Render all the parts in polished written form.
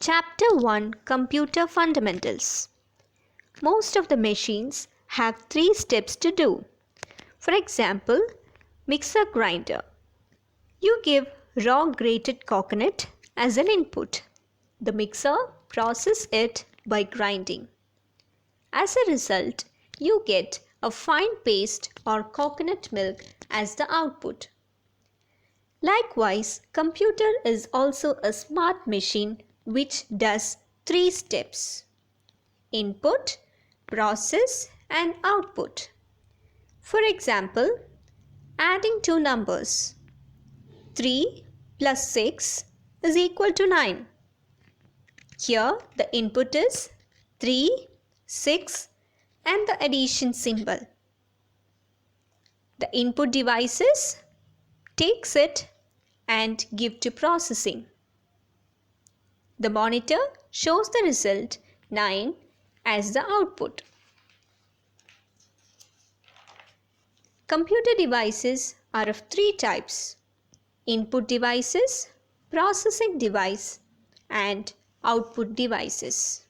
Chapter 1 Computer Fundamentals. Most of the machines have 3 steps to do. For example, mixer grinder. You give raw grated coconut as an input. The mixer processes it by grinding. As a result, you get a fine paste or coconut milk as the output. Likewise, computer is also a smart machine which does 3 steps: input, process and output. For example, adding 2 numbers. 3 plus 6 is equal to 9. Here the input is 3, 6 and the addition symbol. The input devices takes it and give to processing. The monitor shows the result 9 as the output. Computer devices are of 3 types: input devices, processing device and output devices.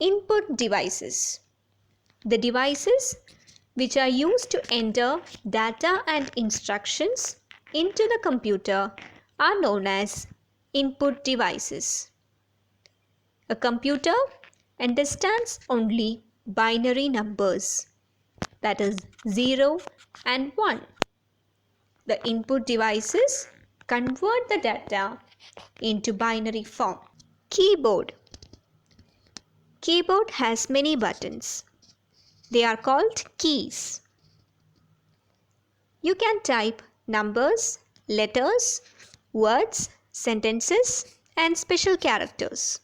Input devices. The devices which are used to enter data and instructions into the computer are known as input devices. A computer understands only binary numbers, that is 0 and 1. The input devices convert the data into binary form. Keyboard. Keyboard has many buttons. They are called keys. You can type numbers, letters, words, sentences and special characters.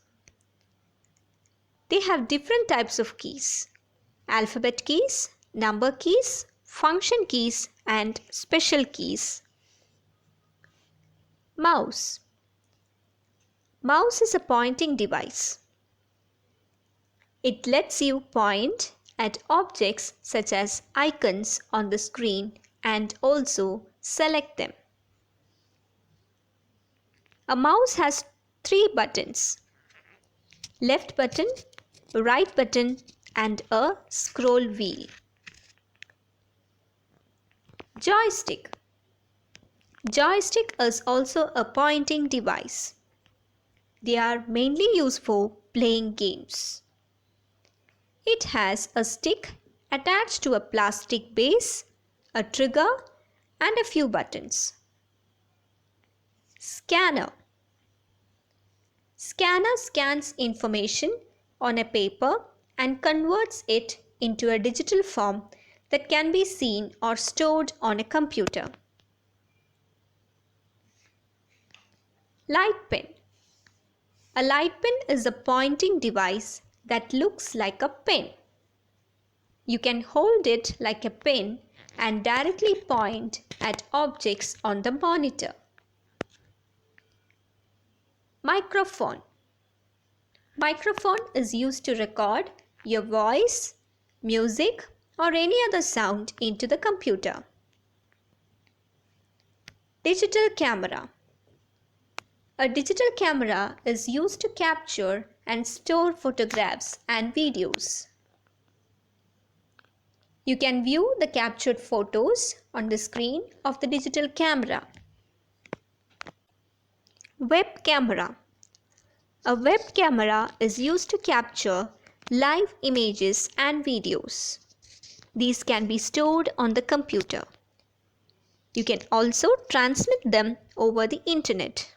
They have different types of keys: alphabet keys, number keys, function keys and special keys. Mouse. Mouse is a pointing device. It lets you point at objects such as icons on the screen and also select them. A mouse has 3 buttons: left button, right button and a scroll wheel. Joystick. Joystick is also a pointing device. They are mainly used for playing games. It has a stick attached to a plastic base, a trigger and a few buttons. Scanner. Scanner scans information on a paper and converts it into a digital form that can be seen or stored on a computer. Light pen. A light pen is a pointing device that looks like a pen. You can hold it like a pen and directly point at objects on the monitor. Microphone. Microphone is used to record your voice, music or any other sound into the computer. Digital camera. A digital camera is used to capture and store photographs and videos. You can view the captured photos on the screen of the digital camera. Web camera. A web camera is used to capture live images and videos. These can be stored on the computer. You can also transmit them over the internet.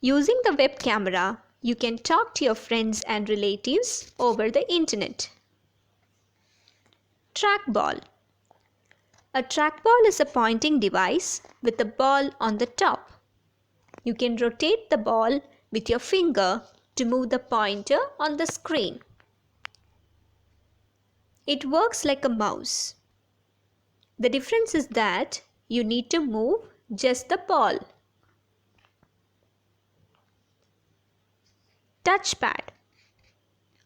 Using the web camera, you can talk to your friends and relatives over the internet. Trackball. A trackball is a pointing device with a ball on the top. You can rotate the ball with your finger to move the pointer on the screen. It works like a mouse. The difference is that you need to move just the ball. Touchpad.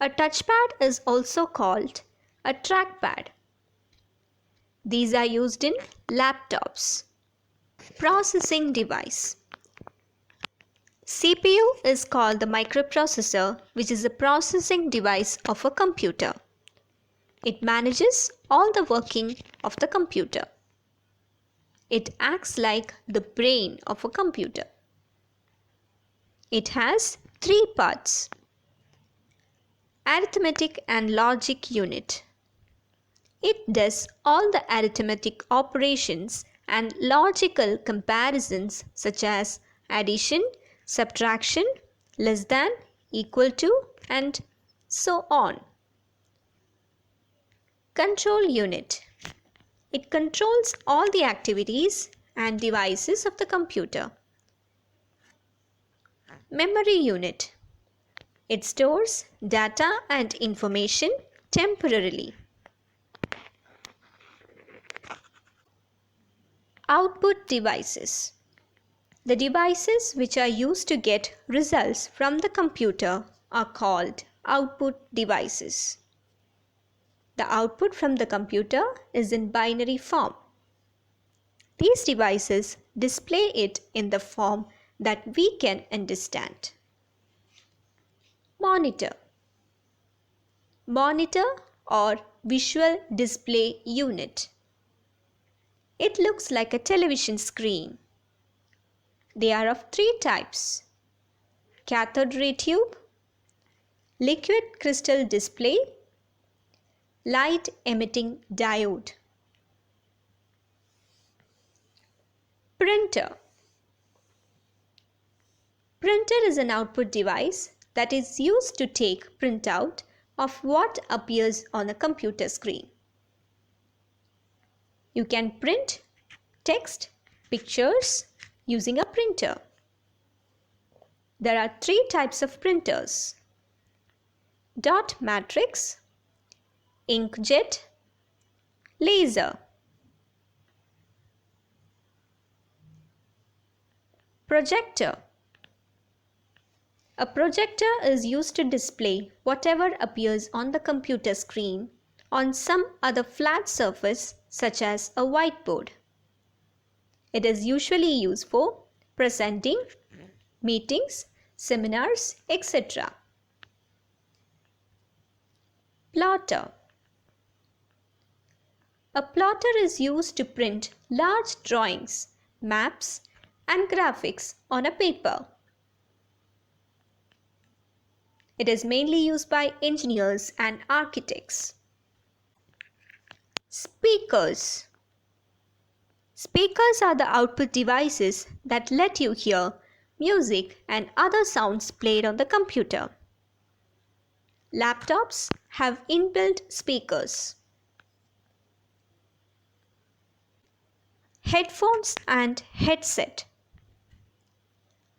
A touchpad is also called a trackpad. These are used in laptops. Processing device. CPU is called the microprocessor, which is the processing device of a computer. It manages all the working of the computer. It acts like the brain of a computer. It has three parts: arithmetic and logic unit. It does all the arithmetic operations and logical comparisons such as addition, subtraction, less than, equal to, and so on. Control unit. It controls all the activities and devices of the computer. Memory unit. It stores data and information temporarily. Output devices. The devices which are used to get results from the computer are called output devices. The output from the computer is in binary form. These devices display it in the form that we can understand. Monitor. Monitor or visual display unit. It looks like a television screen. They are of three types: cathode ray tube, liquid crystal display, light emitting diode. Printer. Printer is an output device that is used to take printout of what appears on a computer screen. You can print text, pictures using a printer. There are three types of printers: dot matrix, inkjet, laser. Projector. A projector is used to display whatever appears on the computer screen on some other flat surface such as a whiteboard. It is usually used for presenting, meetings, seminars, etc. Plotter. A plotter is used to print large drawings, maps, and graphics on a paper. It is mainly used by engineers and architects. Speakers. Speakers are the output devices that let you hear music and other sounds played on the computer. Laptops have inbuilt speakers. Headphones and headset.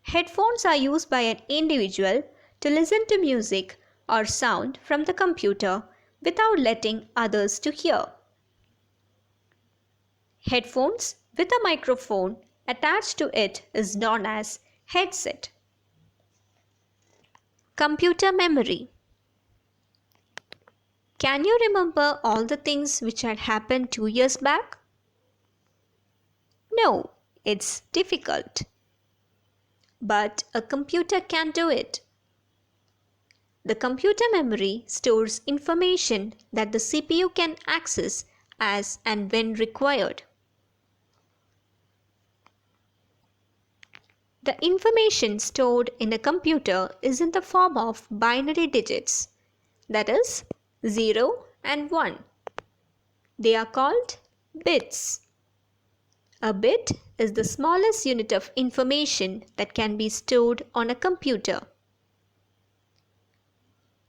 Headphones are used by an individual to listen to music or sound from the computer without letting others to hear. Headphones with a microphone attached to it is known as headset. Computer memory. Can you remember all the things which had happened 2 years back? No, it's difficult. But a computer can do it. The computer memory stores information that the CPU can access as and when required. The information stored in a computer is in the form of binary digits, that is 0 and 1. They are called bits. A bit is the smallest unit of information that can be stored on a computer.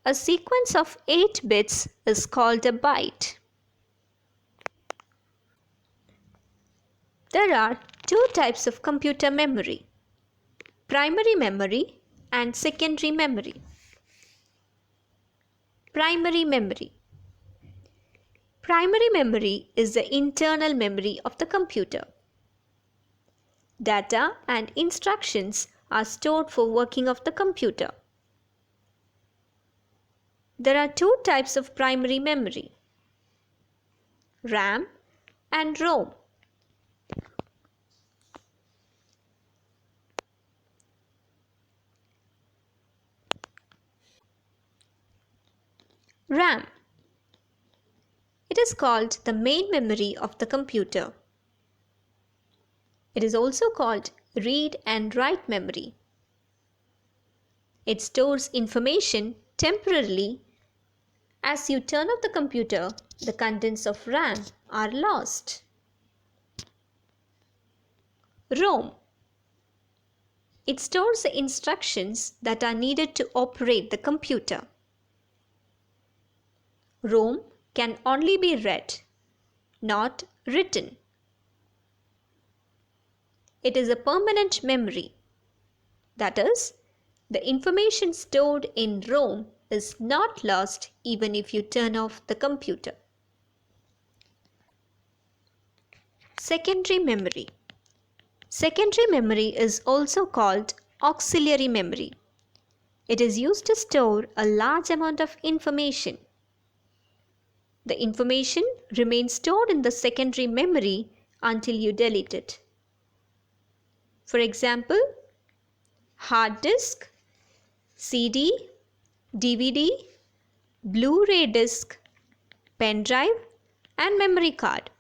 A sequence of 8 bits is called a byte. There are two types of computer memory: primary memory and secondary memory. Primary memory. Primary memory is the internal memory of the computer. Data and instructions are stored for working of the computer. There are two types of primary memory: RAM and ROM. RAM. It is called the main memory of the computer. It is also called read and write memory. It stores information temporarily. As you turn off the computer, the contents of RAM are lost. ROM. It stores the instructions that are needed to operate the computer. ROM can only be read, not written. It is a permanent memory. That is, the information stored in ROM is not lost even if you turn off the computer. Secondary memory. Secondary memory is also called auxiliary memory. It is used to store a large amount of information. The information remains stored in the secondary memory until you delete it. For example, hard disk, CD, DVD, Blu-ray disc, pen drive, and memory card.